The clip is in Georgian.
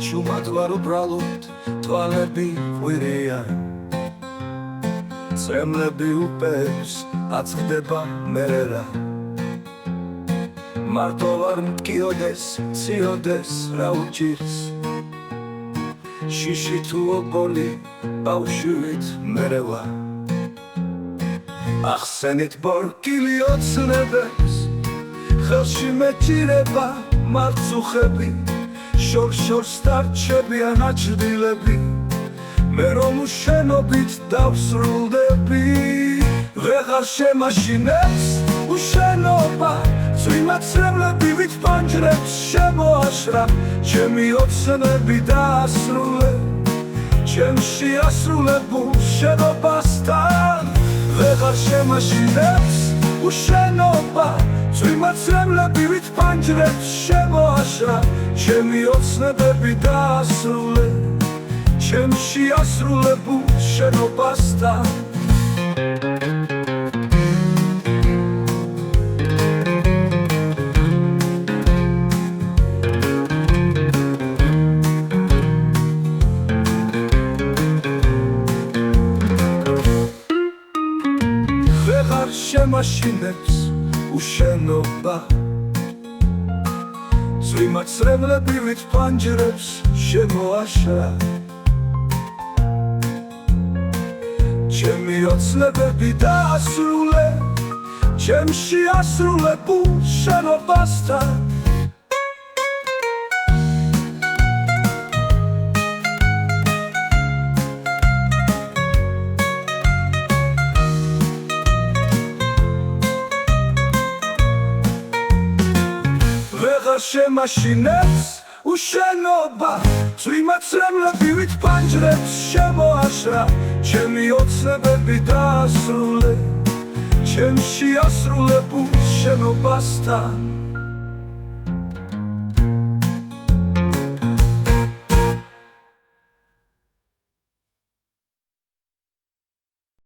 ჩუმად ვარ უბრალოდ თვალები ყვირია წემლები უპერს აწყდება მერე რა მარტო ვარ მткиოდეს ციოდეს რა უჭირს შიში თუ ობოლი ბავშვით მერე ვარ ახსენით ბორკილი ოცნებებს ხელში მეჭირება მარწუხები შორს დარჩებიან აჭდილები მე რომ უშენობით დავსრულდები ვეღარ შემაშინებს უშენობა წვიმაცრებლები ვით პანჯრებს შემოაშრა ჩემი ოცნები დაასრულე ჩემში ასრულებულ შენობასთან ვეღარ შემაშინებს უშენობა წვიმაცრებლები ვით პანჯრებს შემოაშრა ჩემი ოცნებები დაასრულე ჩემში ასრულებულ შენობასთან ვეღარ შემაშინებს უშენობა წვიმაცრებლები ვით პანჯრებს შემოაშრა ჩემი ოცნებები დაასრულე ჩემში ასრულებულ შენობასთან ვეღარ შემაშინებს უშენობა წვიმაცრებლები ვით პანჯრებს შემოაშრა ჩემი ოცნებები დაასრულე ჩემში ასრულებულ შენობასთან